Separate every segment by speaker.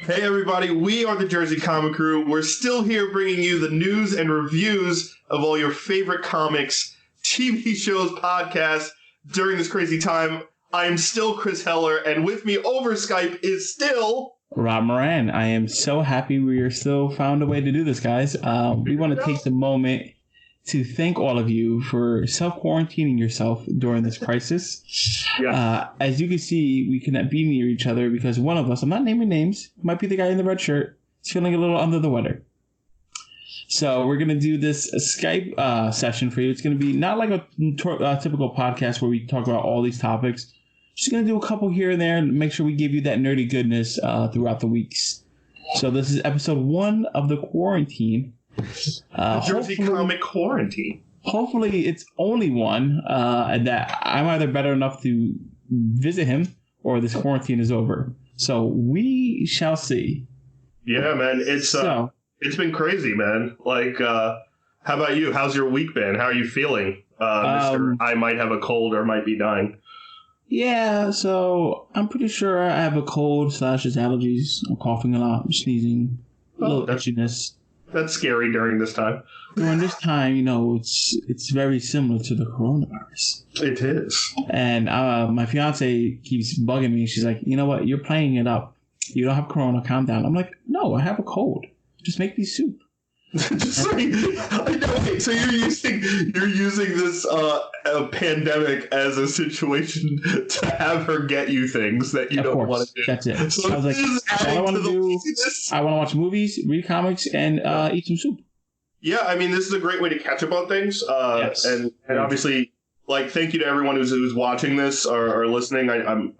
Speaker 1: Hey everybody, we are the Jersey Comic Crew. We're still here bringing you the news and reviews of all your favorite comics, TV shows, podcasts during this crazy time. I am still Chris Heller, and with me over Skype is still...
Speaker 2: Rob Moran. I am so happy we are still found a way to do this, guys. We want to take the moment to thank all of you for self-quarantining yourself during this crisis. Yes. As you can see, we cannot be near each other because one of us, I'm not naming names, might be the guy in the red shirt, is feeling a little under the weather. So we're going to do this Skype session for you. It's going to be not like a typical podcast where we talk about all these topics. Just going to do a couple here and there and make sure we give you that nerdy goodness throughout the weeks. So this is episode 1 of the quarantine.
Speaker 1: The Jersey Comic Quarantine.
Speaker 2: Hopefully it's only one, and that I'm either better enough to visit him or this quarantine is over. So we shall see.
Speaker 1: Yeah, man. It's been crazy, man. Like, how about you? How's your week been? How are you feeling, Mr. I might have a cold or might be dying?
Speaker 2: Yeah, so I'm pretty sure I have a cold / allergies. I'm coughing a lot, I'm sneezing, a little itchiness.
Speaker 1: That's scary during this time.
Speaker 2: During this time, you know, it's very similar to the coronavirus.
Speaker 1: It is.
Speaker 2: And my fiance keeps bugging me. She's like, you know what? You're playing it up. You don't have corona. Calm down. I'm like, no, I have a cold. Just make me soup.
Speaker 1: Just like, I know. Wait, so you're using this pandemic as a situation to have her get you things that you don't want to do.
Speaker 2: That's it.
Speaker 1: So
Speaker 2: I was like, all I want to do, I want to watch movies, read comics, and eat some soup.
Speaker 1: Yeah, I mean, this is a great way to catch up on things. Yes. And obviously, like, thank you to everyone who's watching this or listening.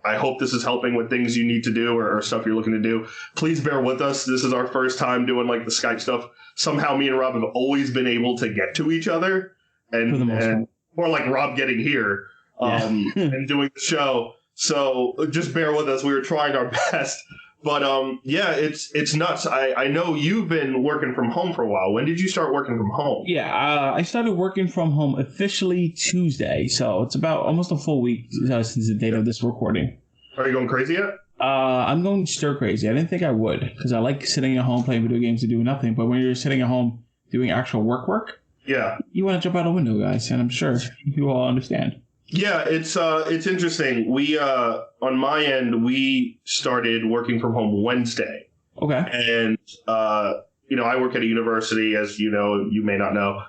Speaker 1: I hope this is helping with things you need to do or stuff you're looking to do. Please bear with us. This is our first time doing like the Skype stuff. Somehow me and Rob have always been able to get to each other and more like Rob getting here and doing the show. So just bear with us. We were trying our best. But yeah, it's nuts. I know you've been working from home for a while. When did you start working from home?
Speaker 2: Yeah, I started working from home officially Tuesday. So it's about almost a full week since the date of this recording.
Speaker 1: Are you going crazy yet?
Speaker 2: I'm going stir crazy. I didn't think I would because I like sitting at home playing video games and doing nothing. But when you're sitting at home doing actual work,
Speaker 1: yeah,
Speaker 2: you want to jump out a window, guys. And I'm sure you all understand.
Speaker 1: Yeah, it's interesting. We on my end, we started working from home Wednesday.
Speaker 2: Okay.
Speaker 1: And I work at a university, as you know, you may not know.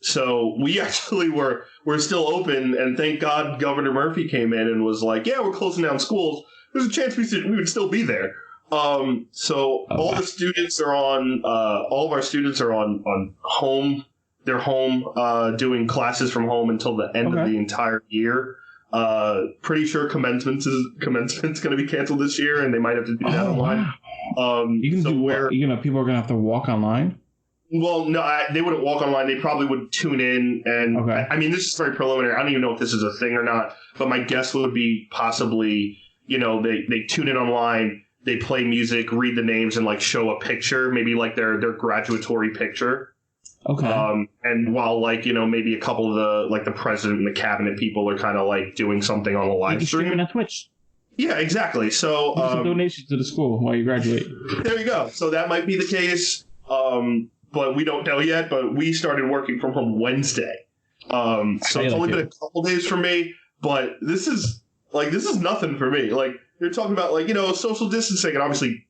Speaker 1: So we actually we're still open, and thank God Governor Murphy came in and was like, yeah, we're closing down schools. There's a chance we would still be there. So all the students are on, all of our students are on home. They're home doing classes from home until the end of the entire year. Pretty sure commencement's going to be canceled this year, and they might have to do that online.
Speaker 2: People are going to have to walk online?
Speaker 1: Well, no, they wouldn't walk online. They probably would tune in. And I mean, this is very preliminary. I don't even know if this is a thing or not. But my guess would be possibly, they tune in online, they play music, read the names, and like show a picture, maybe like their graduatory picture.
Speaker 2: Okay.
Speaker 1: And while maybe a couple of the president and the cabinet people are kind of like doing something on the live stream
Speaker 2: on Twitch.
Speaker 1: Yeah, exactly. So
Speaker 2: some donations to the school while you graduate.
Speaker 1: There you go. So that might be the case. But we don't know yet. But we started working from home Wednesday. So it's only been a couple days for me. But this is nothing for me. Like you're talking about social distancing, and obviously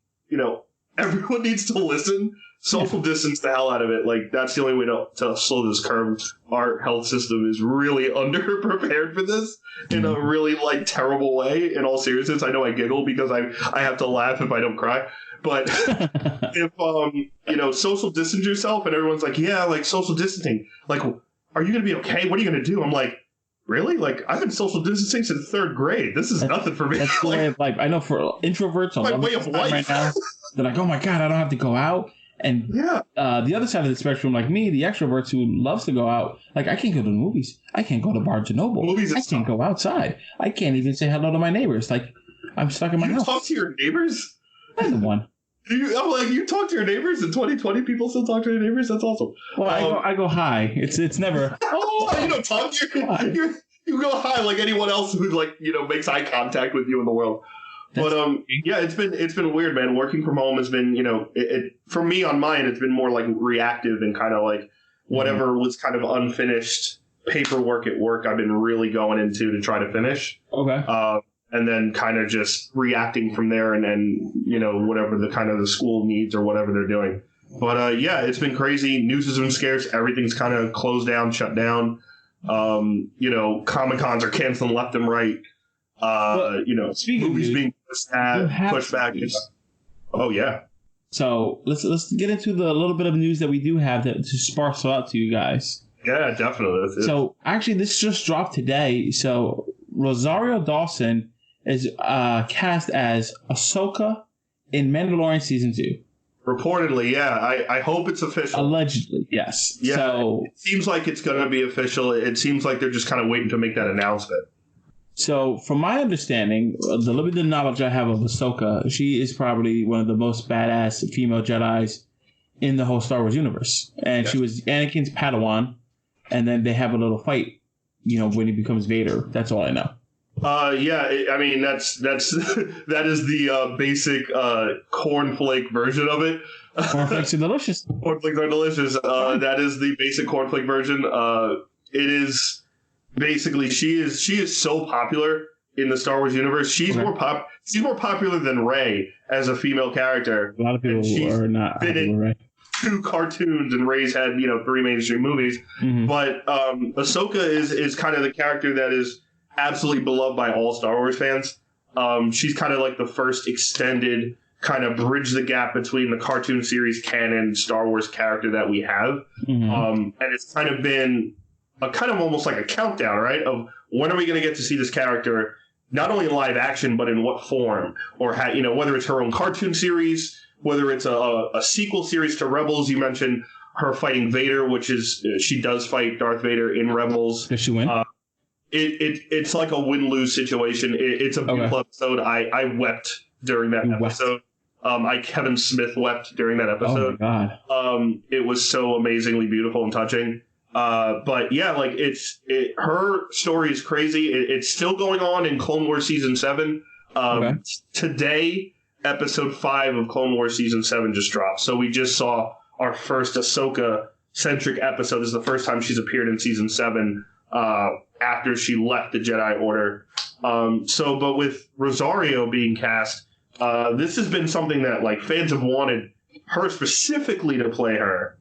Speaker 1: everyone needs to listen. Social distance the hell out of it. Like, that's the only way to slow this curve. Our health system is really underprepared for this in a really, terrible way, in all seriousness. I know I giggle because I have to laugh if I don't cry. But if, social distance yourself and everyone's like, yeah, social distancing. Like, are you going to be okay? What are you going to do? I'm like, really? Like, I've been social distancing since 3rd grade. This is nothing for me.
Speaker 2: That's the way of life. I know for introverts,
Speaker 1: my way of life
Speaker 2: right now, they're like, oh my God, I don't have to go out. And the other side of the spectrum, like me, the extroverts who loves to go out, like I can't go to the movies. I can't go to Barnes & Noble. I can't go outside. I can't even say hello to my neighbors. Like, I'm stuck in my house.
Speaker 1: You talk to your neighbors?
Speaker 2: I'm the one.
Speaker 1: You talk to your neighbors in 2020? People still talk to their neighbors? That's awesome.
Speaker 2: Well, I go hi. It's never...
Speaker 1: you don't talk to your... You go hi like anyone else who, makes eye contact with you in the world. Yeah, it's been weird, man. Working from home has been, for me on mine, it's been more like reactive and kind of like whatever was kind of unfinished paperwork at work, I've been really going into to try to finish.
Speaker 2: Okay.
Speaker 1: And then kind of just reacting from there and whatever the kind of the school needs or whatever they're doing. But yeah, it's been crazy. News has been scarce. Everything's kind of closed down, shut down. Comic-Cons are canceling left and right. Movies being pushed back. Oh yeah.
Speaker 2: So let's get into the little bit of news that we do have to sparse out to you guys.
Speaker 1: Yeah, definitely.
Speaker 2: So actually, this just dropped today. So Rosario Dawson is cast as Ahsoka in Mandalorian season 2.
Speaker 1: Reportedly, yeah. I hope it's official.
Speaker 2: Allegedly, yes.
Speaker 1: Yeah,
Speaker 2: so,
Speaker 1: it seems like it's going to be official. It seems like they're just kind of waiting to make that announcement.
Speaker 2: So, from my understanding, the limited knowledge I have of Ahsoka, she is probably one of the most badass female Jedis in the whole Star Wars universe. And She was Anakin's padawan, and then they have a little fight, when he becomes Vader. That's all I know.
Speaker 1: I mean, that's that is the basic cornflake version of it.
Speaker 2: Cornflakes are delicious.
Speaker 1: Cornflakes are delicious. That is the basic cornflake version. It is basically she is so popular in the Star Wars universe. She's more popular than Rey as a female character.
Speaker 2: A lot of people are not happy with Rey.
Speaker 1: 2 cartoons and Rey's had 3 mainstream movies, but Ahsoka is kind of the character that is absolutely beloved by all Star Wars fans. She's kind of like the first extended kind of bridge the gap between the cartoon series canon Star Wars character that we have. And it's kind of been a kind of almost like a countdown, right? Of when are we going to get to see this character, not only in live action, but in what form, or whether it's her own cartoon series, whether it's a sequel series to Rebels. You mentioned her fighting Vader, which is she does fight Darth Vader in Rebels.
Speaker 2: Does she win?
Speaker 1: It's like a win-lose situation. It's a beautiful episode. I wept during that episode. Kevin Smith wept during that episode.
Speaker 2: Oh my God.
Speaker 1: It was so amazingly beautiful and touching. But yeah, like her story is crazy. It's still going on in Clone Wars season 7. Today, episode 5 of Clone Wars season 7 just dropped. So we just saw our first Ahsoka-centric episode. This is the first time she's appeared in season 7. After she left the Jedi Order. But with Rosario being cast, this has been something that like fans have wanted her specifically to play her.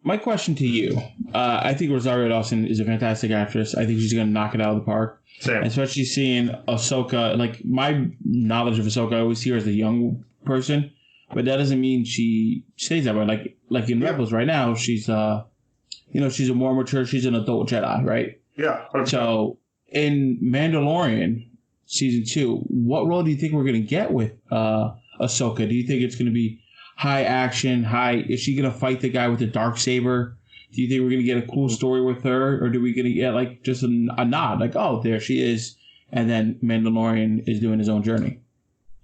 Speaker 2: My question to you, I think Rosario Dawson is a fantastic actress. I think she's going to knock it out of the park.
Speaker 1: Same.
Speaker 2: Especially seeing Ahsoka, like my knowledge of Ahsoka, I always see her as a young person, but that doesn't mean she stays that way. Like in Rebels right now, she's she's a more mature, she's an adult Jedi, right?
Speaker 1: Yeah. 100%.
Speaker 2: So in Mandalorian season 2, what role do you think we're going to get with Ahsoka? Do you think it's going to be high action, is she going to fight the guy with the darksaber? Do you think we're going to get a cool story with her? Or do we going to get like just a nod, like, oh, there she is, and then Mandalorian is doing his own journey?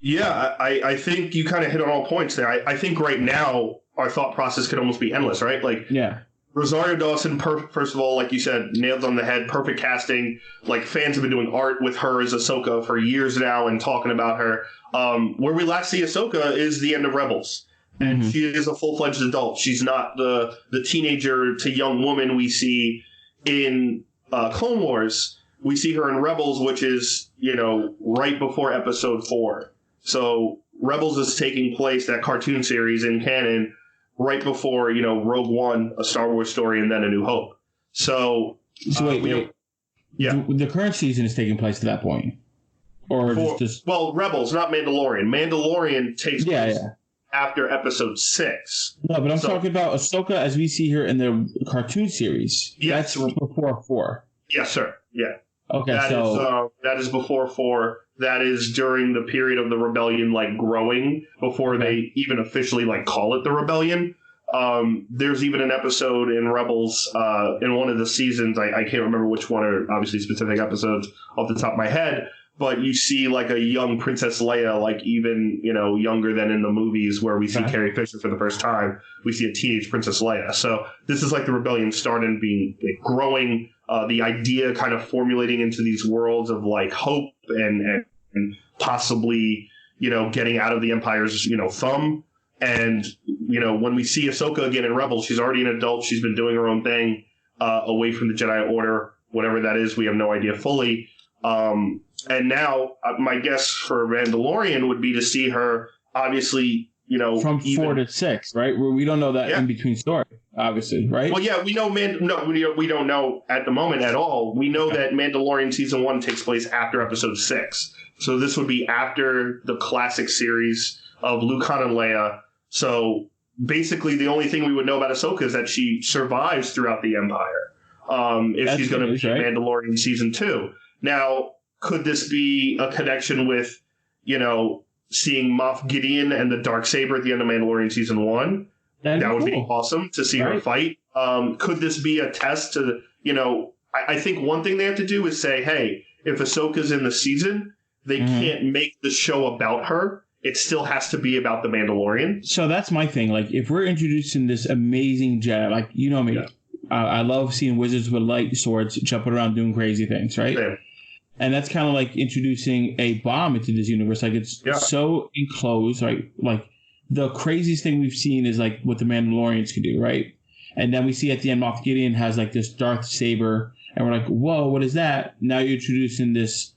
Speaker 1: Yeah, I think you kind of hit on all points there. I think right now our thought process could almost be endless, right? Like, yeah. Rosario Dawson, first of all, like you said, nailed on the head, perfect casting. Like, fans have been doing art with her as Ahsoka for years now and talking about her. Where we last see Ahsoka is the end of Rebels. And she is a full-fledged adult. She's not the teenager to young woman we see in Clone Wars. We see her in Rebels, which is, right before Episode 4. So Rebels is taking place, that cartoon series in canon, right before, Rogue One, A Star Wars Story, and then A New Hope. So
Speaker 2: wait. Yeah. The current season is taking place at that point? Or
Speaker 1: Well, Rebels, not Mandalorian. Mandalorian takes place after Episode 6.
Speaker 2: No, but I'm talking about Ahsoka as we see her in the cartoon series.
Speaker 1: Yes.
Speaker 2: That's before 4.
Speaker 1: Yes, sir. Yeah.
Speaker 2: Okay,
Speaker 1: that is before 4. That is during the period of the rebellion, like, growing, before they even officially, like, call it the rebellion. There's even an episode in Rebels, in one of the seasons, I can't remember which one, or obviously specific episodes off the top of my head, but you see, like, a young Princess Leia, like, even, younger than in the movies where we see Carrie Fisher for the first time. We see a teenage Princess Leia. So this is like the rebellion starting, being growing, the idea kind of formulating into these worlds of, like, hope and possibly, getting out of the Empire's, thumb. And, when we see Ahsoka again in Rebels, she's already an adult. She's been doing her own thing away from the Jedi Order, whatever that is. We have no idea fully. And now my guess for Mandalorian would be to see her, obviously,
Speaker 2: from 4 to 6, right? Where we don't know that in between story, obviously, right?
Speaker 1: Well, yeah, we know we don't know at the moment at all. We know that Mandalorian season 1 takes place after episode 6, so this would be after the classic series of Luke, Han, and Leia. So basically, the only thing we would know about Ahsoka is that she survives throughout the Empire. If she's going to be Mandalorian season 2, now could this be a connection with seeing Moff Gideon and the Darksaber at the end of Mandalorian season 1? That would be awesome to see her fight. Could this be a test to I think one thing they have to do is say, hey, if Ahsoka's in the season, they can't make the show about her. It still has to be about the Mandalorian.
Speaker 2: So that's my thing. Like, if we're introducing this amazing Jedi, like, you know me, I love seeing wizards with light swords jumping around doing crazy things, right? Yeah. And that's kind of like introducing a bomb into this universe. Like, it's so enclosed, right? Like, the craziest thing we've seen is, like, what the Mandalorians could do, right? And then we see at the end, Moff Gideon has, like, this Darth Saber, and we're like, whoa, what is that? Now you're introducing this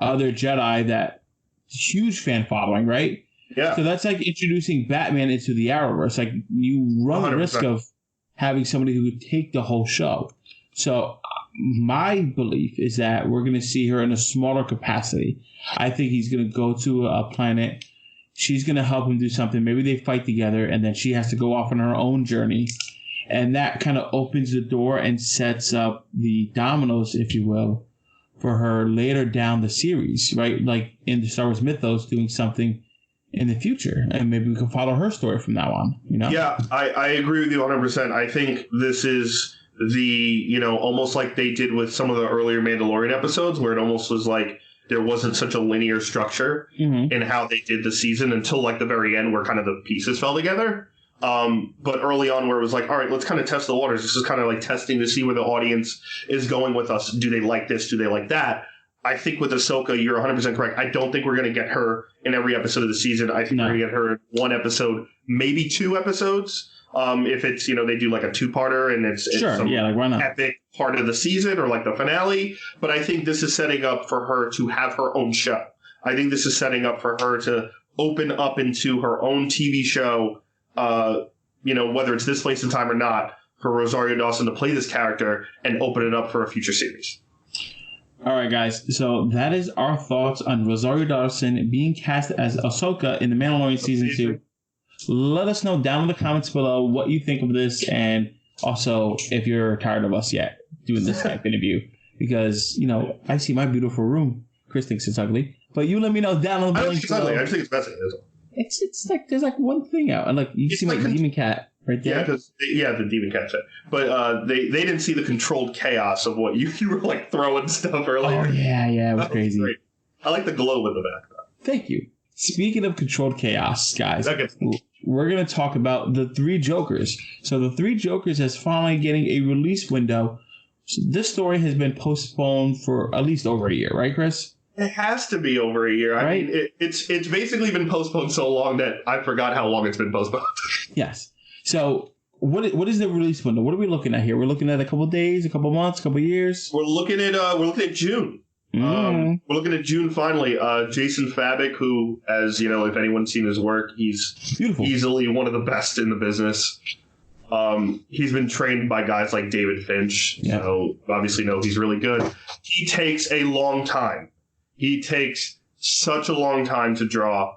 Speaker 2: other Jedi that huge fan following, right? Yeah. So that's like introducing Batman into the Arrowverse. Like, you run 100%. The risk of having somebody who would take the whole show. So my belief is that we're going to see her in a smaller capacity. I think he's going to go to a planet. She's going to help him do something. Maybe they fight together, and then she has to go off on her own journey. And that kind of opens the door and sets up the dominoes, if you will, for her later down the series, right? Like in the Star Wars mythos, doing something in the future. And maybe we can follow her story from now on,
Speaker 1: Yeah, I agree with you 100%. I think this is the, almost like they did with some of the earlier Mandalorian episodes, where it almost was like there wasn't such a linear structure in how they did the season until like the very end, where kind of the pieces fell together. But early on, where it was like, all right, let's kind of test the waters. This is kind of like testing to see where the audience is going with us. Do they like this? Do they like that? I think with Ahsoka, you're 100% correct. I don't think we're going to get her in every episode of the season. I think we're going to get her in one episode, maybe 2 episodes. If it's, they do like a 2-parter and it's some
Speaker 2: why not?
Speaker 1: Epic part of the season or like the finale. But I think this is setting up for her to have her own show. I think this is setting up for her to open up into her own TV show, whether it's This Place in Time or not, for Rosario Dawson to play this character and open it up for a future series.
Speaker 2: All right, guys. So that is our thoughts on Rosario Dawson being cast as Ahsoka in The Mandalorian Season 2. Let us know down in the comments below what you think of this, and also if you're tired of us yet doing this Skype interview. Because, I see my beautiful room. Chris thinks it's ugly. But you let me know down in the
Speaker 1: comments. I don't think it's ugly. I just think it's messy.
Speaker 2: It's like there's like one thing out, and like you see my demon cat right there.
Speaker 1: Yeah, because the demon cat fit. But they didn't see the controlled chaos of what you were like throwing stuff earlier.
Speaker 2: Oh yeah, it was crazy.
Speaker 1: Great. I like the glow in the background.
Speaker 2: Thank you. Speaking of controlled chaos, guys, we're gonna talk about the 3 Jokers. So the 3 Jokers is finally getting a release window. So this story has been postponed for at least over a year, right, Chris?
Speaker 1: It has to be over a year. I mean, it's basically been postponed so long that I forgot how long it's been postponed.
Speaker 2: Yes. So what is the release window? What are we looking at here? We're looking at a couple of days, a couple of months, a couple of years.
Speaker 1: We're looking at June. We're looking at June finally. Jason Fabik, who, as you know, if anyone's seen his work, he's beautiful. Easily one of the best in the business. He's been trained by guys like David Finch, so obviously know he's really good. He takes a long time. He takes such a long time to draw,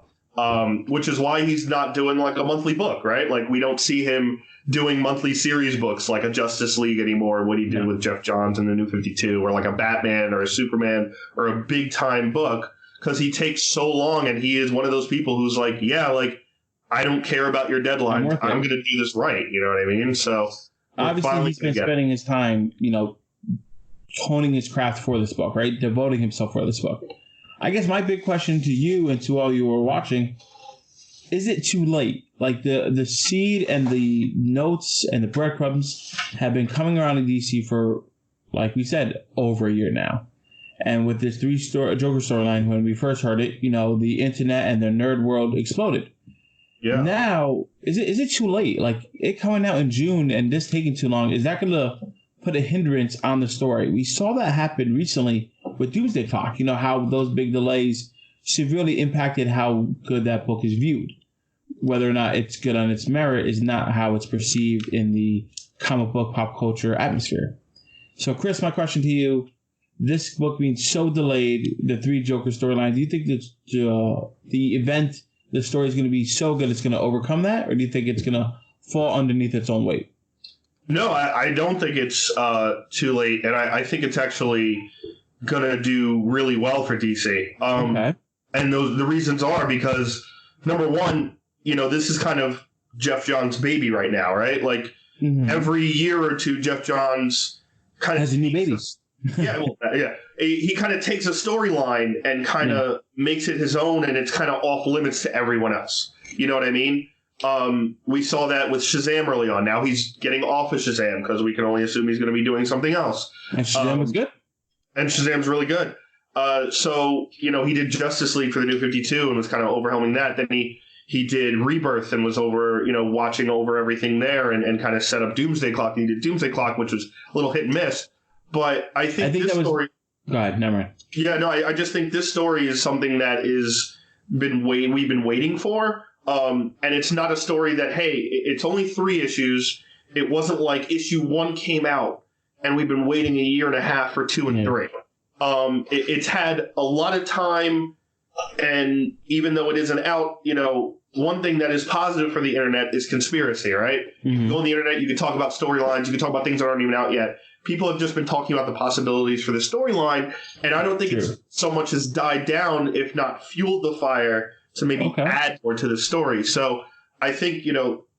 Speaker 1: which is why he's not doing like a monthly book, right? Like we don't see him doing monthly series books like a Justice League anymore. What he did with Jeff Johns and the New 52, or like a Batman or a Superman or a big time book, because he takes so long, and he is one of those people who's like, I don't care about your deadline. I'm going to do this right. You know what I mean? So
Speaker 2: obviously he's been spending his time, honing his craft for this book, right? Devoting himself for this book. I guess my big question to you and to all you who are watching, is it too late? Like the seed and the notes and the breadcrumbs have been coming around in DC for, like we said, over a year now. And with this Joker storyline, when we first heard it, the internet and the nerd world exploded.
Speaker 1: Yeah.
Speaker 2: Now, is it too late? Like, it coming out in June and this taking too long, is that going to put a hindrance on the story? We saw that happen recently with Doomsday Clock. You know, how those big delays severely impacted how good that book is viewed. Whether or not it's good on its merit is not how it's perceived in the comic book pop culture atmosphere. So, Chris, my question to you, this book being so delayed, the 3 Joker storylines, do you think that the event, the story is going to be so good it's going to overcome that? Or do you think it's going to fall underneath its own weight?
Speaker 1: No, I don't think it's too late. And I think it's actually going to do really well for DC.
Speaker 2: Okay.
Speaker 1: And the reasons are because, number one, this is kind of Jeff Johns' baby right now, right? Like, every year or two, Jeff Johns kind of
Speaker 2: has a new baby.
Speaker 1: Yeah. He kind of takes a storyline and kind of makes it his own, and it's kind of off limits to everyone else. You know what I mean? We saw that with Shazam early on. Now he's getting off of Shazam because we can only assume he's going to be doing something else.
Speaker 2: And Shazam was good.
Speaker 1: And Shazam's really good. So, he did Justice League for the New 52 and was kind of overwhelming that. Then he did Rebirth and was over, watching over everything there and kind of set up Doomsday Clock. He did Doomsday Clock, which was a little hit and miss. But I think this story...
Speaker 2: Go ahead, never mind.
Speaker 1: Yeah, no, I just think this story is something that we've been waiting for. And it's not a story that, hey, it's only 3 issues. It wasn't like issue 1 came out and we've been waiting a year and a half for 2 and 3. It's had a lot of time, and even though it isn't out, one thing that is positive for the internet is conspiracy, right? You can go on the internet, you can talk about storylines, you can talk about things that aren't even out yet. People have just been talking about the possibilities for the storyline, and I don't think it's so much as died down, if not fueled the fire to maybe add more to the story. So I think,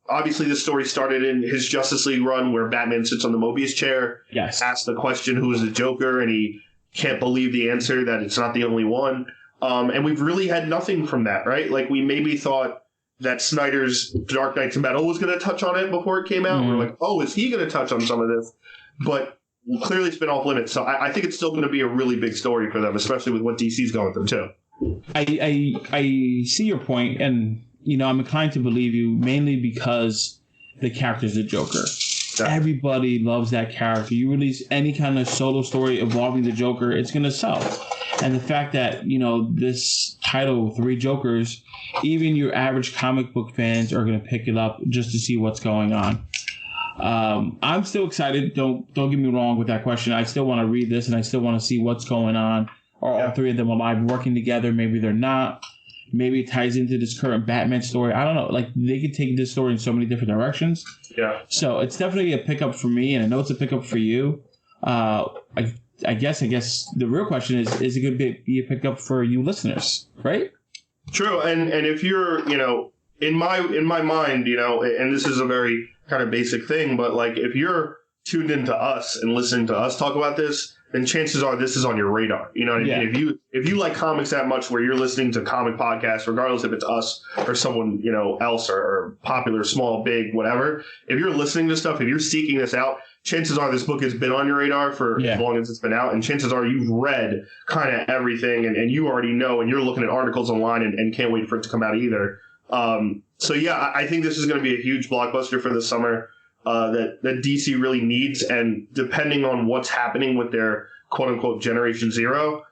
Speaker 1: obviously the story started in his Justice League run where Batman sits on the Mobius chair, asks the question, who is the Joker, and he can't believe the answer that it's not the only one. And we've really had nothing from that, right? Like, we maybe thought that Snyder's Dark Knight's Metal was going to touch on it before it came out. We're like, oh, is he going to touch on some of this? But clearly it's been off limits. So I think it's still going to be a really big story for them, especially with what DC's going through, too.
Speaker 2: I see your point, and, I'm inclined to believe you mainly because the character's the Joker. Everybody loves that character. You release any kind of solo story involving the Joker, it's going to sell. And the fact that, this title, 3 Jokers, even your average comic book fans are going to pick it up just to see what's going on. I'm still excited. Don't get me wrong with that question. I still want to read this and I still want to see what's going on. Are all 3 of them alive working together? Maybe they're not. Maybe it ties into this current Batman story. I don't know. Like, they could take this story in so many different directions.
Speaker 1: Yeah.
Speaker 2: So it's definitely a pickup for me, and I know it's a pickup for you. I guess the real question is it going to be a pickup for you listeners, right?
Speaker 1: True. And if you're, in my mind, and this is a very kind of basic thing, but like, if you're tuned into us and listening to us talk about this, then chances are this is on your radar. You know what I mean? If you like comics that much where you're listening to comic podcasts, regardless if it's us or someone, else or popular, small, big, whatever, if you're listening to stuff, if you're seeking this out, chances are this book has been on your radar for as long as it's been out. And chances are you've read kind of everything and you already know, and you're looking at articles online and can't wait for it to come out either. So yeah, I think this is going to be a huge blockbuster for the summer. That DC really needs, and depending on what's happening with their quote-unquote Generation Zero,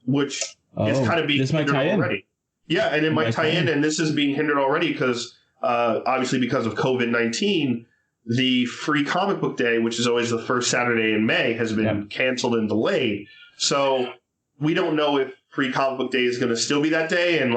Speaker 1: which is kind of being hindered already. Yeah, and it might tie in, and this is being hindered already because, obviously because of COVID-19, the Free Comic Book Day, which is always the first Saturday in May, has been canceled and delayed. So we don't know if Free Comic Book Day is going to still be that day, and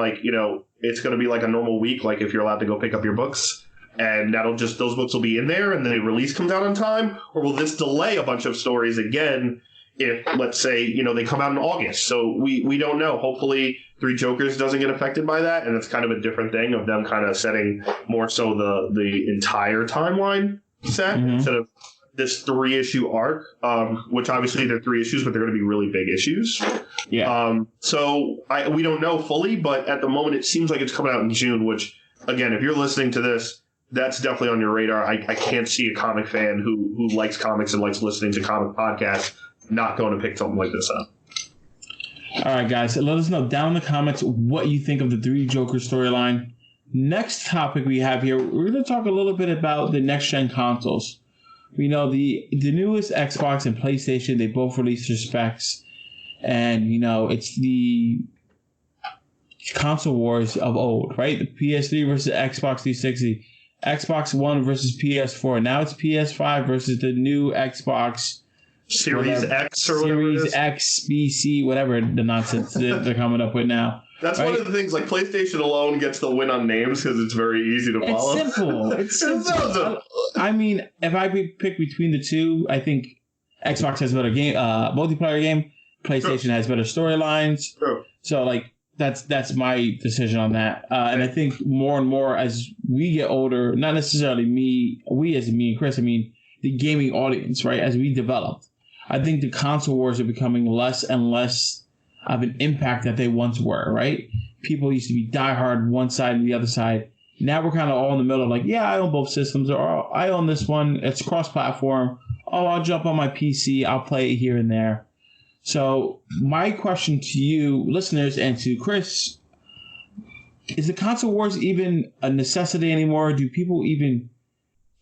Speaker 1: it's going to be like a normal week, like if you're allowed to go pick up your books. And those books will be in there and the release comes out on time? Or will this delay a bunch of stories again if, let's say, they come out in August? So we don't know. Hopefully 3 Jokers doesn't get affected by that. And it's kind of a different thing of them kind of setting more so the entire timeline set instead of this 3-issue arc, which obviously they're 3 issues, but they're going to be really big issues.
Speaker 2: Yeah.
Speaker 1: So we don't know fully, but at the moment it seems like it's coming out in June, which, again, if you're listening to this, that's definitely on your radar. I can't see a comic fan who likes comics and likes listening to comic podcasts not going to pick something like this up.
Speaker 2: All right, guys. So let us know down in the comments what you think of the Three Jokers storyline. Next topic we have here, we're going to talk a little bit about the next-gen consoles. We know the newest Xbox and PlayStation, they both released their specs. And, it's the console wars of old, right? The PS3 versus Xbox 360. Xbox One versus PS4. Now it's PS5 versus the new Xbox
Speaker 1: Series X or whatever
Speaker 2: Series X, BC, whatever the nonsense they're coming up with now.
Speaker 1: That's right? One of the things, like PlayStation alone gets the win on names because it's very easy to follow.
Speaker 2: It's simple. I mean, if I pick between the two, I think Xbox has a better game, multiplayer game. PlayStation has better storylines.
Speaker 1: True.
Speaker 2: So, that's my decision on that. And I think more and more as we get older, not necessarily me and Chris, I mean the gaming audience, right? As we develop, I think the console wars are becoming less and less of an impact that they once were, right? People used to be diehard one side and the other side. Now we're kind of all in the middle, I own both systems, or I own this one. It's cross-platform. Oh, I'll jump on my PC. I'll play it here and there. So my question to you, listeners, and to Chris, is the console wars even a necessity anymore? Do people even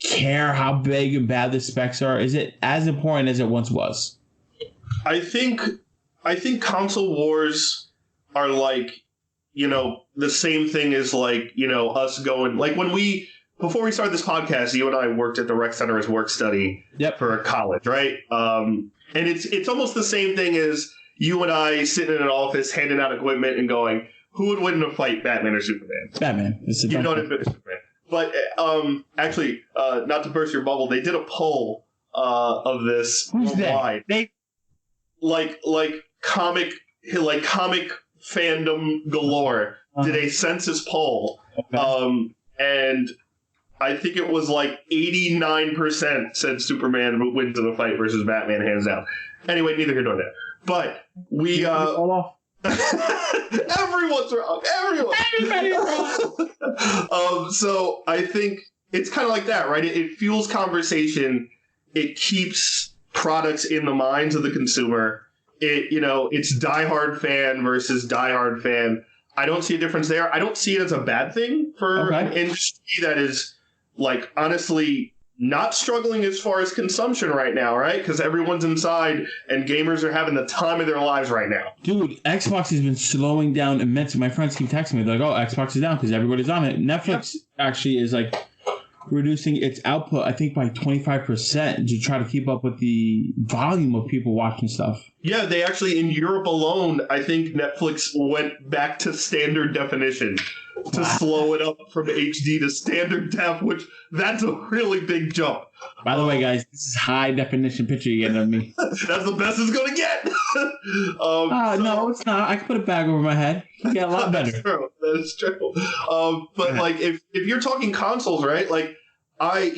Speaker 2: care how big and bad the specs are? Is it as important as it once was?
Speaker 1: I think console wars are the same thing as us going, before we started this podcast, you and I worked at the rec center as work study for college, right? And it's almost the same thing as you and I sitting in an office handing out equipment and going, who would win in a fight, Batman or Superman?
Speaker 2: Batman.
Speaker 1: You don't admit Superman. But actually, not to burst your bubble, they did a poll of this worldwide. Like comic fandom galore did a census poll, and I think it was 89% said Superman wins in a fight versus Batman, hands down. Anyway, neither here nor there. But we everyone's wrong. Everybody's wrong. So I think it's kind of like that, right? It fuels conversation. It keeps products in the minds of the consumer. It's diehard fan versus diehard fan. I don't see a difference there. I don't see it as a bad thing for an industry that is, honestly, not struggling as far as consumption right now, right? Because everyone's inside and gamers are having the time of their lives right now.
Speaker 2: Dude, Xbox has been slowing down immensely. My friends keep texting me. They're like, oh, Xbox is down because everybody's on it. Netflix actually is, reducing its output, I think, by 25% to try to keep up with the volume of people watching stuff.
Speaker 1: Yeah, they actually, in Europe alone, I think Netflix went back to standard definition to slow it up from HD to standard def, which that's a really big jump.
Speaker 2: By the way, guys, this is high definition picture you're getting of me.
Speaker 1: That's the best it's going to get.
Speaker 2: No, it's not. I can put a bag over my head. You get a lot better.
Speaker 1: That's true. That is true. But if you're talking consoles, right? I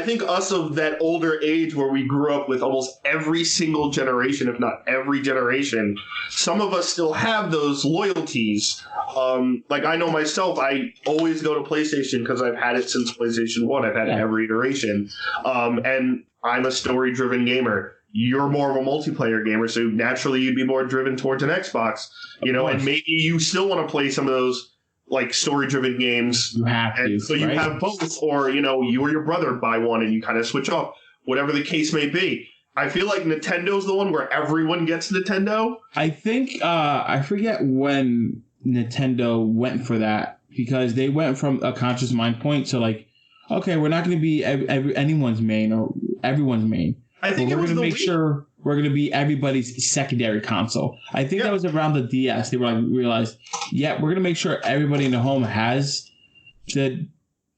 Speaker 1: think us of that older age where we grew up with almost every single generation, if not every generation, some of us still have those loyalties. I know myself, I always go to PlayStation because I've had it since PlayStation 1. I've had it every iteration. And I'm a story-driven gamer. You're more of a multiplayer gamer, so naturally you'd be more driven towards an Xbox. And maybe you still want to play some of those story-driven games.
Speaker 2: You have to.
Speaker 1: So you have both, or, you or your brother buy one and you kind of switch off, whatever the case may be. I feel like Nintendo's the one where everyone gets Nintendo.
Speaker 2: I think, I forget when Nintendo went for that, because they went from a conscious mind point to okay, we're not going to be anyone's main or everyone's main.
Speaker 1: I think
Speaker 2: we're
Speaker 1: going to
Speaker 2: make sure we're going to be everybody's secondary console. I think that was around the DS. They were realized, we're going to make sure everybody in the home has the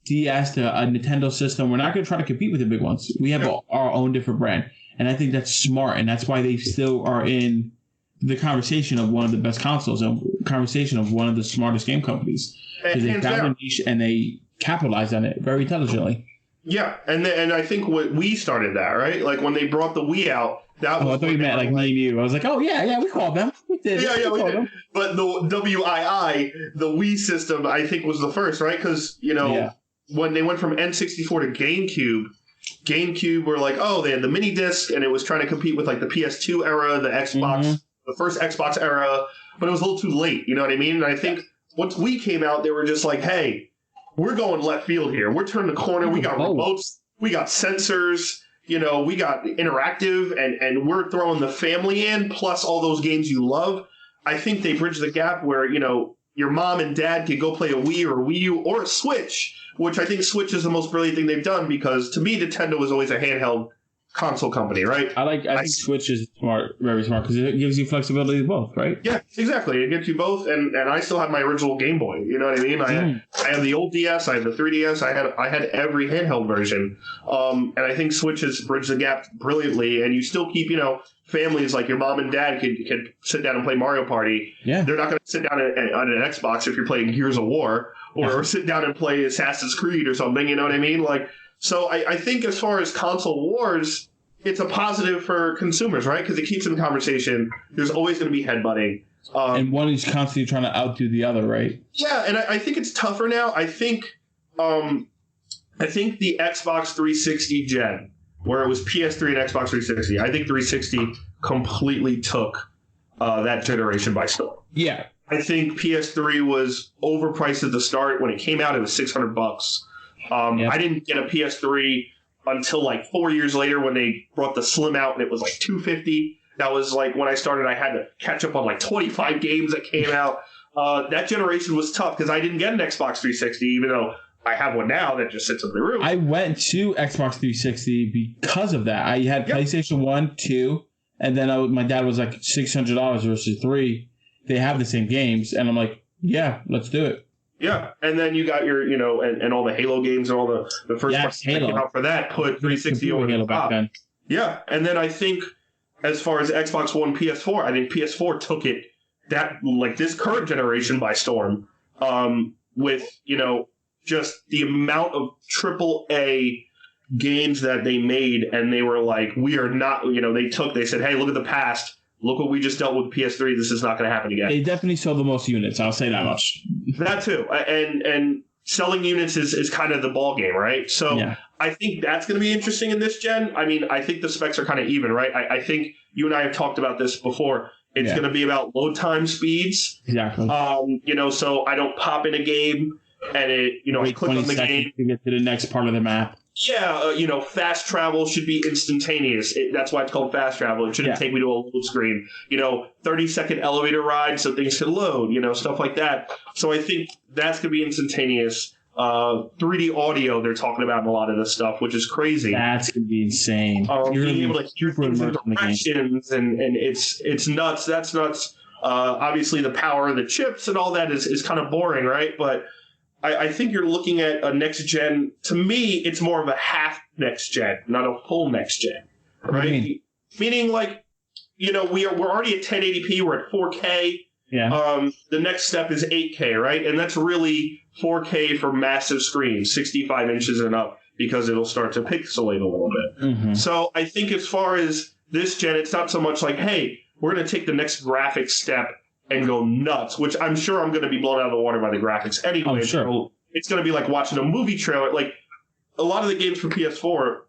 Speaker 2: DS, a Nintendo system. We're not going to try to compete with the big ones. We have our own different brand. And I think that's smart. And that's why they still are in the conversation of one of the best consoles and conversation of one of the smartest game companies. Because they found a niche and they capitalized on it very intelligently.
Speaker 1: Yeah, and I think we started that, right? When they brought the Wii out, that was...
Speaker 2: I thought you meant me and you. I was like, oh, yeah, we called them. We did.
Speaker 1: Yeah, we did. Them. But the WII, the Wii system, I think was the first, right? Because, when they went from N64 to GameCube, GameCube were like, oh, they had the mini disc, and it was trying to compete with like the PS2 era, the Xbox, the first Xbox era, but it was a little too late. You know what I mean? And I think once Wii came out, they were just like, hey, we're going left field here. We're turning the corner. We got remotes. We got sensors. You know, we got interactive, and we're throwing the family in, plus all those games you love. I think they bridge the gap where, you know, your mom and dad could go play a Wii or a Wii U or a Switch, which I think Switch is the most brilliant thing they've done because, to me, Nintendo was always a handheld console company, right?
Speaker 2: I think Switch is smart, very smart, because it gives you flexibility of both, right?
Speaker 1: Yeah, exactly. It gets you both, and I still have my original Game Boy. You know what I mean? I have the old DS, I have the 3DS, I had every handheld version, and I think Switch has bridged the gap brilliantly, and you still keep, you know, families like your mom and dad can sit down and play Mario Party. Yeah. They're not going to sit down on an Xbox if you're playing Gears of War, or sit down and play Assassin's Creed or something, you know what I mean? Like, so I think as far as console wars, it's a positive for consumers, right? Because it keeps in the conversation. There's always going to be headbutting.
Speaker 2: And one is constantly trying to outdo the other, right?
Speaker 1: Yeah, and I think it's tougher now. I think the Xbox 360 gen, where it was PS3 and Xbox 360, I think 360 completely took that generation by storm.
Speaker 2: Yeah.
Speaker 1: I think PS3 was overpriced at the start. When it came out, it was $600. I didn't get a PS3 until like 4 years later when they brought the Slim out and it was like $250. That was like when I started, I had to catch up on like 25 games that came out. That generation was tough because I didn't get an Xbox 360, even though I have one now that just sits in the room.
Speaker 2: I went to Xbox 360 because of that. I had PlayStation 1, 2, and then my dad was like $600 versus $300. They have the same games, and I'm like, yeah, let's do it.
Speaker 1: Yeah, and then you got your, you know, and all the Halo games and all the first parts that came out for that put 360 over the top. Yeah, and then I think as far as Xbox One, PS4, I think PS4 took it this current generation by storm, with, you know, just the amount of AAA games that they made, and they were like, we are not, you know, they said, hey, look at the past. Look what we just dealt with PS3. This is not going to happen again.
Speaker 2: They definitely sold the most units. I'll say that much.
Speaker 1: That too. And selling units is kind of the ball game, right? So I think that's going to be interesting in this gen. I mean, I think the specs are kind of even, right? I think you and I have talked about this before. It's going to be about load time speeds.
Speaker 2: Exactly.
Speaker 1: You know, so I don't pop in a game and I click on the game
Speaker 2: to get to the next part of the map.
Speaker 1: Yeah, you know, fast travel should be instantaneous. That's why it's called fast travel. It shouldn't take me to a load screen. You know, 30-second elevator ride so things can load, you know, stuff like that. So I think that's going to be instantaneous. 3D audio they're talking about in a lot of this stuff, which is crazy.
Speaker 2: That's going to be insane.
Speaker 1: Being able to hear things in directions, and it's nuts. That's nuts. Obviously, the power of the chips and all that is kind of boring, right? But I think you're looking at a next gen. To me, it's more of a half next gen, not a full next gen, right? Meaning, like, you know, we're already at 1080p. We're at 4K. Yeah. The next step is 8K, right? And that's really 4K for massive screens, 65 inches and up, because it'll start to pixelate a little bit. Mm-hmm. So I think as far as this gen, it's not so much like, hey, we're going to take the next graphic step and go nuts, which I'm sure I'm going to be blown out of the water by the graphics anyway. Sure. It's going to be like watching a movie trailer. Like, a lot of the games for PS4,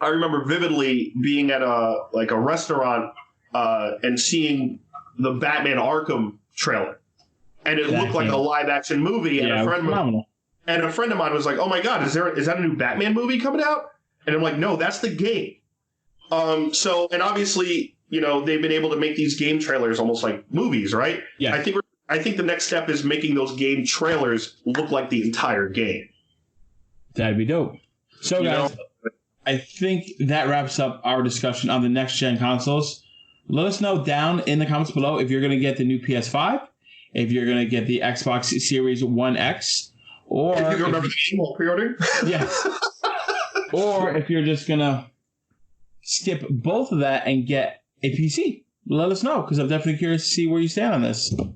Speaker 1: I remember vividly being at a restaurant and seeing the Batman Arkham trailer. And it looked like a live-action movie. And, a friend of mine was like, oh my God, is that a new Batman movie coming out? And I'm like, no, that's the game. And obviously, you know, they've been able to make these game trailers almost like movies, right? Yeah. I think the next step is making those game trailers look like the entire game.
Speaker 2: That'd be dope. So, guys, I think that wraps up our discussion on the next-gen consoles. Let us know down in the comments below if you're going to get the new PS5, if you're going to get the Xbox Series 1X, or
Speaker 1: if you remember the game while pre-ordering.
Speaker 2: Yes. Or if you're just going to skip both of that and get a PC. Let us know, because I'm definitely curious to see where you stand on this.
Speaker 1: Yeah,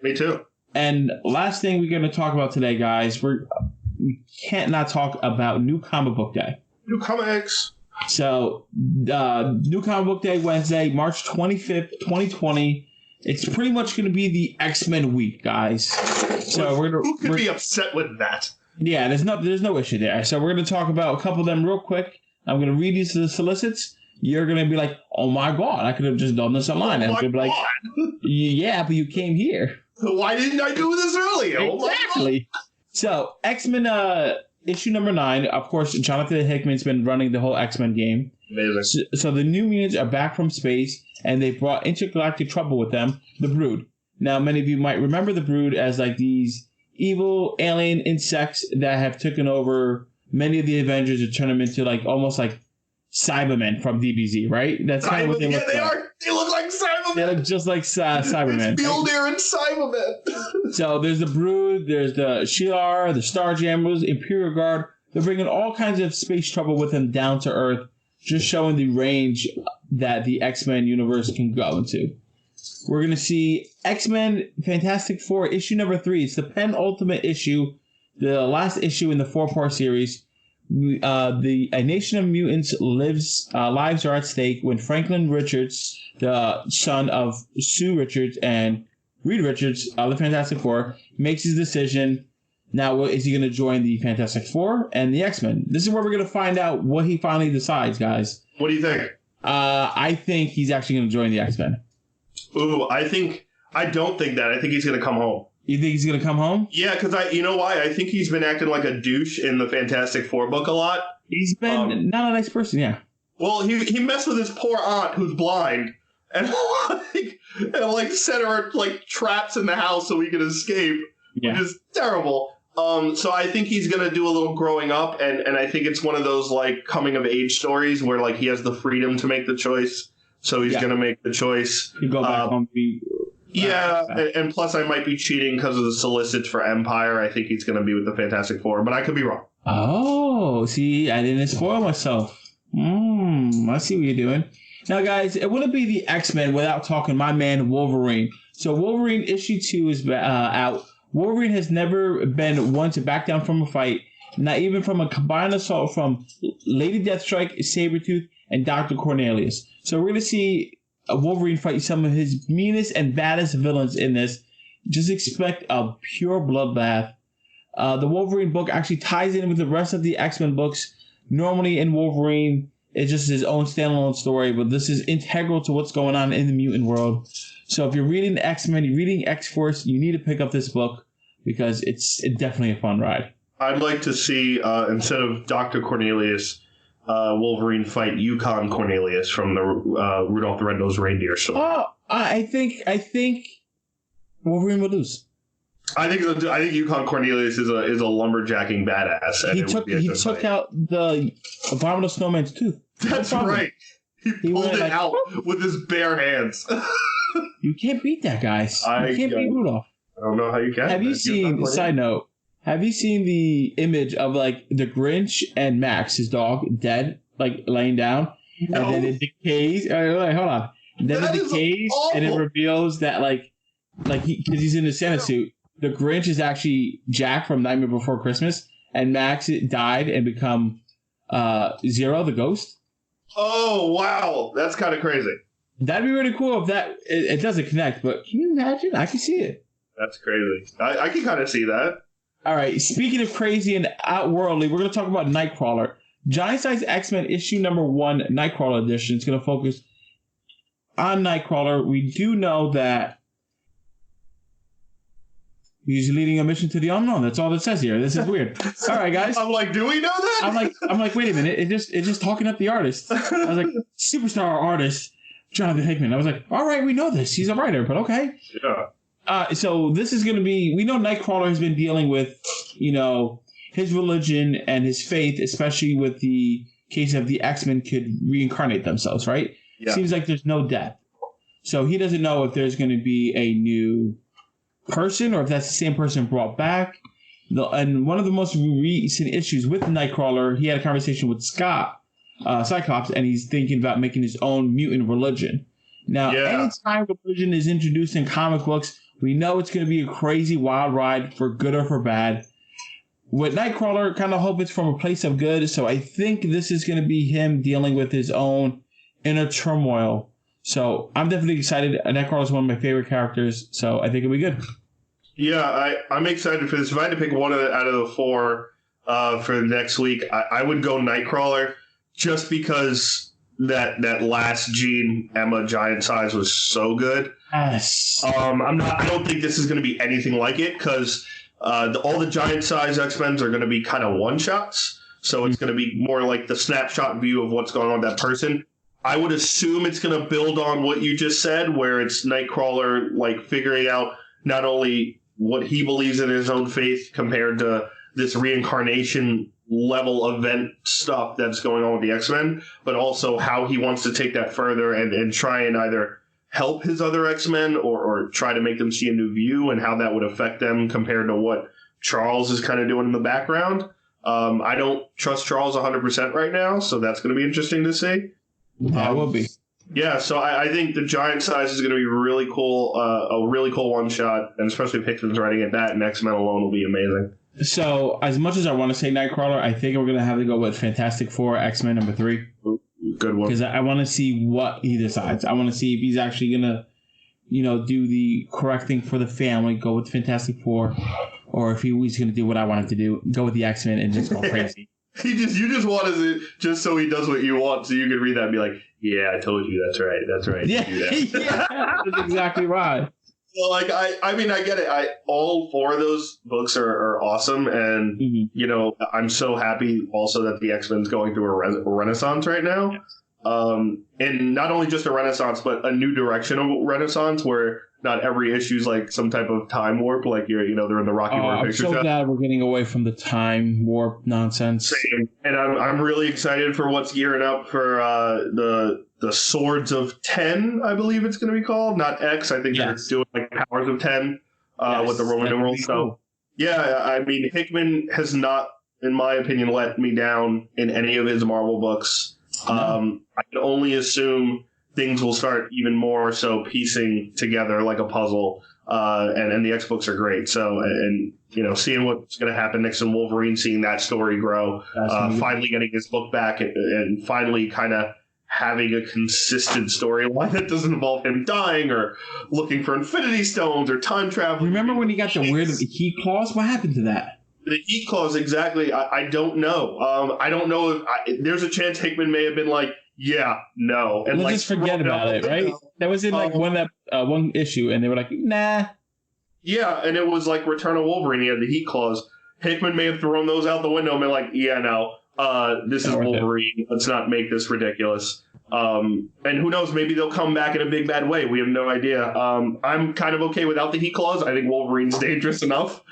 Speaker 1: me too.
Speaker 2: And last thing we're going to talk about today, guys, we can't not talk about New Comic Book Day.
Speaker 1: New Comics.
Speaker 2: So, New Comic Book Day, Wednesday, March 25th, 2020. It's pretty much going to be the X-Men week, guys. So
Speaker 1: who could be upset with that?
Speaker 2: Yeah, there's no issue there. So we're going to talk about a couple of them real quick. I'm going to read these to the solicits. You're going to be like, oh my God, I could have just done this online. And I'm going to be like, yeah, but you came here.
Speaker 1: Why didn't I do this earlier?
Speaker 2: Exactly. So, X-Men issue number 9. Of course, Jonathan Hickman's been running the whole X-Men game.
Speaker 1: Amazing.
Speaker 2: So the New Mutants are back from space, and they brought intergalactic trouble with them, the Brood. Now, many of you might remember the Brood as like these evil alien insects that have taken over many of the Avengers and turned them into like almost like Cybermen from DBZ, right? That's kind of what they look like.
Speaker 1: They look like Cybermen.
Speaker 2: They look just like Cybermen.
Speaker 1: It's Mjolnir and Cybermen.
Speaker 2: So there's the Brood, there's the Shi'ar, the Starjammers, Imperial Guard. They're bringing all kinds of space trouble with them down to Earth, just showing the range that the X-Men universe can go into. We're going to see X-Men Fantastic Four, issue number 3. It's the penultimate issue, the last issue in the 4-part series. A nation of mutants lives are at stake when Franklin Richards, the son of Sue Richards and Reed Richards, the Fantastic Four, makes his decision. Now, is he going to join the Fantastic Four and the X-Men? This is where we're going to find out what he finally decides, guys.
Speaker 1: What do you think?
Speaker 2: I think he's actually going to join the X-Men.
Speaker 1: Ooh, I don't think that. I think he's going to come home.
Speaker 2: You think he's going to come home?
Speaker 1: Yeah, because you know why? I think he's been acting like a douche in the Fantastic Four book a lot.
Speaker 2: He's been not a nice person, yeah.
Speaker 1: Well, he messed with his poor aunt who's blind and set her like traps in the house so he could escape, which is terrible. So I think he's going to do a little growing up, and I think it's one of those like coming of age stories where like he has the freedom to make the choice, so he's going to make the choice.
Speaker 2: You go back home.
Speaker 1: And plus I might be cheating because of the solicits for Empire. I think he's going to be with the Fantastic Four, but I could be wrong.
Speaker 2: Oh, see, I didn't spoil myself. I see what you're doing. Now, guys, it wouldn't be the X-Men without talking my man Wolverine. So Wolverine issue 2 is out. Wolverine has never been one to back down from a fight, not even from a combined assault from Lady Deathstrike, Sabretooth, and Dr. Cornelius. So we're going to see Wolverine fight some of his meanest and baddest villains in this. Just expect a pure bloodbath. The Wolverine book actually ties in with the rest of the X-Men books. Normally in Wolverine, it's just his own standalone story, but this is integral to what's going on in the mutant world. So if you're reading the X-Men, you're reading X-Force, you need to pick up this book because it's definitely a fun ride.
Speaker 1: I'd like to see, instead of Dr. Cornelius, Wolverine fight Yukon Cornelius from the Rudolph the Red-Nosed Reindeer story.
Speaker 2: Oh, I think Wolverine will lose.
Speaker 1: I think Yukon Cornelius is a lumberjacking badass. And
Speaker 2: he took out the abominable snowman's tooth.
Speaker 1: That's right. He pulled it out with his bare hands.
Speaker 2: You can't beat that, guys. You can't beat Rudolph.
Speaker 1: I don't know how you can.
Speaker 2: Have you seen, side note, have you seen the image of like the Grinch and Max, his dog, dead, like laying down? No. And then it decays. Hold on. And then it decays and it reveals that because he's in a Santa suit, the Grinch is actually Jack from Nightmare Before Christmas, and Max died and become Zero, the ghost.
Speaker 1: Oh, wow. That's kind of crazy.
Speaker 2: That'd be really cool if it doesn't connect, but can you imagine? I can see it.
Speaker 1: That's crazy. I can kind of see that.
Speaker 2: All right. Speaking of crazy and outworldly, we're going to talk about Nightcrawler. Giant Size X-Men issue number 1, Nightcrawler edition. It's going to focus on Nightcrawler. We do know that he's leading a mission to the unknown. That's all it says here. This is weird. All right, guys.
Speaker 1: I'm like, do we know that?
Speaker 2: I'm like, wait a minute. It's just talking up the artist. I was like, superstar artist, Jonathan Hickman. I was like, all right, we know this. He's a writer, but okay.
Speaker 1: Yeah.
Speaker 2: So this is going to be, we know Nightcrawler has been dealing with, his religion and his faith, especially with the case of the X-Men could reincarnate themselves, right? Yeah. Seems like there's no death. So he doesn't know if there's going to be a new person or if that's the same person brought back. And one of the most recent issues with Nightcrawler, he had a conversation with Cyclops, and he's thinking about making his own mutant religion. Now, anytime religion is introduced in comic books, we know it's going to be a crazy wild ride for good or for bad. With Nightcrawler, kind of hope it's from a place of good, so I think this is going to be him dealing with his own inner turmoil. So I'm definitely excited. Nightcrawler is one of my favorite characters, so I think it'll be good.
Speaker 1: Yeah, I'm excited for this. If I had to pick one out of the 4 for next week, I would go Nightcrawler just because that last Jean Emma giant size was so good.
Speaker 2: Yes.
Speaker 1: I don't think this is going to be anything like it because all the giant size X-Men's are going to be kind of one shots. So it's going to be more like the snapshot view of what's going on with that person. I would assume it's going to build on what you just said, where it's Nightcrawler like figuring out not only what he believes in his own faith compared to this reincarnation level event stuff that's going on with the X-Men, but also how he wants to take that further and try and either help his other X-Men or try to make them see a new view and how that would affect them compared to what Charles is kind of doing in the background. I don't trust Charles 100% right now, so that's going to be interesting to see.
Speaker 2: That will be.
Speaker 1: Yeah, so I think the giant size is going to be really cool, a really cool one-shot, and especially if Hickman's writing it, that and X-Men alone will be amazing.
Speaker 2: So, as much as I want to say Nightcrawler, I think we're going to have to go with Fantastic Four, X-Men number 3.
Speaker 1: Good one.
Speaker 2: Because I want to see what he decides. I want to see if he's actually going to, do the correct thing for the family, go with Fantastic Four, or if he's going to do what I want him to do, go with the X-Men and just go crazy.
Speaker 1: You just want it just so he does what you want, so you can read that and be like, yeah, I told you, that's right.
Speaker 2: Yeah, yeah, that's exactly right.
Speaker 1: So, like, I mean, I get it. All 4 of those books are awesome, and I'm so happy also that the X-Men's going through a renaissance right now. And not only just a renaissance, but a new direction of renaissance where not every issue is like some type of time warp, like they're in the Rocky Horror Picture Show.
Speaker 2: I'm so glad we're getting away from the time warp nonsense.
Speaker 1: Same. And I'm really excited for what's gearing up for the Swords of 10, I believe it's going to be called, not X. I think they're doing like Powers of 10 with the Roman numerals. So yeah, I mean, Hickman has not, in my opinion, let me down in any of his Marvel books. I can only assume things will start even more so piecing together like a puzzle. And the X books are great. So, and seeing what's going to happen next in Wolverine, seeing that story grow, finally getting his book back and finally kind of having a consistent storyline that doesn't involve him dying or looking for Infinity Stones or time travel.
Speaker 2: Remember when he got the weird heat claws? What happened to that?
Speaker 1: The heat claws, exactly. I don't know. I don't know if there's a chance Hickman may have been like, yeah, no. And
Speaker 2: let's just forget about it, right? That was in like one issue, and they were like, nah.
Speaker 1: Yeah, and it was like Return of Wolverine. He had the heat claws. Hickman may have thrown those out the window and been like, yeah, no. This is Wolverine. Let's not make this ridiculous. And who knows? Maybe they'll come back in a big bad way. We have no idea. I'm kind of okay without the heat claws. I think Wolverine's dangerous enough.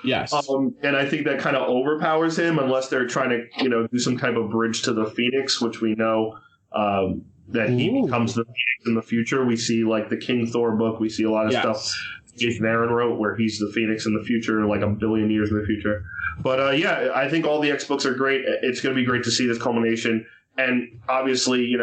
Speaker 2: Yes.
Speaker 1: And I think that kind of overpowers him unless they're trying to, do some type of bridge to the Phoenix, which we know that he becomes the Phoenix in the future. We see like the King Thor book. We see a lot of stuff Jason Aaron wrote where he's the Phoenix in the future, like a billion years in the future. But I think all the X books are great. It's going to be great to see this culmination. And obviously,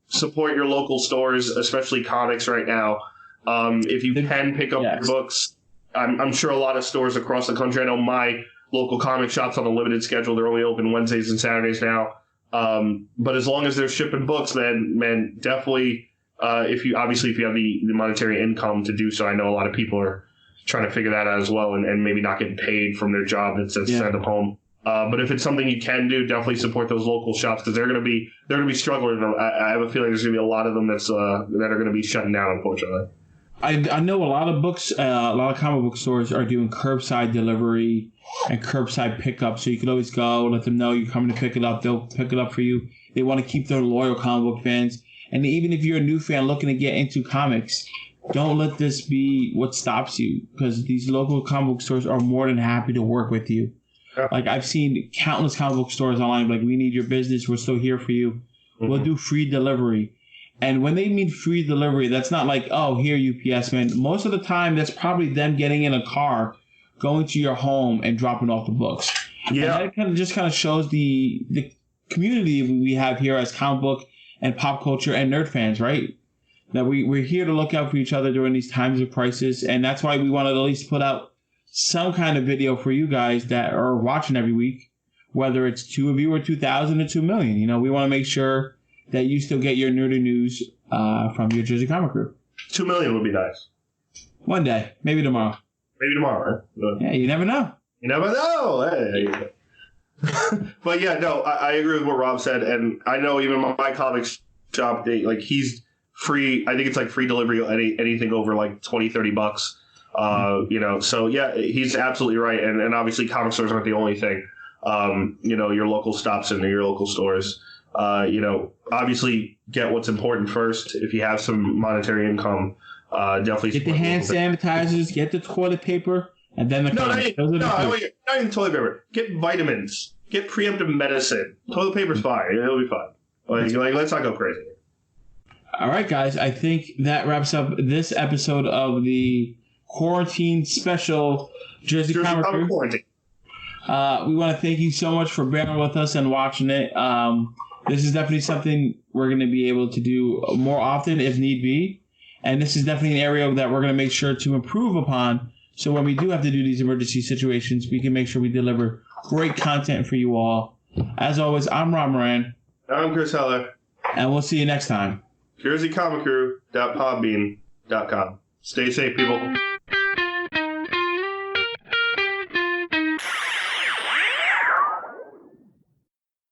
Speaker 1: support your local stores, especially comics right now. If you can pick up your books, I'm sure a lot of stores across the country. I know my local comic shop's on a limited schedule. They're only open Wednesdays and Saturdays now. But as long as they're shipping books, then, man, definitely, if you have the monetary income to do so. I know a lot of people are trying to figure that out as well and maybe not getting paid from their job that says send them home. But if it's something you can do, definitely support those local shops because they're going to be struggling. I have a feeling there's going to be a lot of them that are going to be shutting down, unfortunately.
Speaker 2: I know a lot of books, a lot of comic book stores are doing curbside delivery and curbside pickup. So you can always go, let them know you're coming to pick it up. They'll pick it up for you. They want to keep their loyal comic book fans. And even if you're a new fan looking to get into comics, don't let this be what stops you because these local comic book stores are more than happy to work with you. Like I've seen countless comic book stores online like, we need your business. We're still here for you. Mm-hmm. We'll do free delivery. And when they mean free delivery, that's not like, oh, here, UPS man. Most of the time, that's probably them getting in a car, going to your home and dropping off the books. Yeah. And that kind of shows the community we have here as comic book and pop culture and nerd fans, right? That we're here to look out for each other during these times of crisis. And that's why we want to at least put out some kind of video for you guys that are watching every week, whether it's 2 of you or 2,000 or 2 million. We want to make sure that you still get your nerdy news from your Jersey Comic Group.
Speaker 1: 2 million would be nice.
Speaker 2: One day, maybe tomorrow.
Speaker 1: Maybe tomorrow, right?
Speaker 2: Yeah, you never know.
Speaker 1: You never know. Hey. But yeah, no, I agree with what Rob said, and I know even my comics shop, he's free. I think it's like free delivery anything over like $20-$30. So yeah, he's absolutely right, and obviously comic stores aren't the only thing. Your local stops and your local stores. Obviously get what's important first. If you have some monetary income, definitely
Speaker 2: get the hand sanitizers, get the toilet paper, and then the
Speaker 1: not even toilet paper. Get vitamins. Get preemptive medicine. Toilet paper's fine. It'll be fine. Let's not go crazy.
Speaker 2: All right, guys. I think that wraps up this episode of the quarantine special Jersey Comic Crew. Quarantine. We want to thank you so much for bearing with us and watching it. This is definitely something we're going to be able to do more often if need be. And this is definitely an area that we're going to make sure to improve upon. So when we do have to do these emergency situations, we can make sure we deliver great content for you all. As always, I'm Rob Moran.
Speaker 1: I'm Chris Heller.
Speaker 2: And we'll see you next time.
Speaker 1: JerseyComicCrew.podbean.com. Stay safe, people.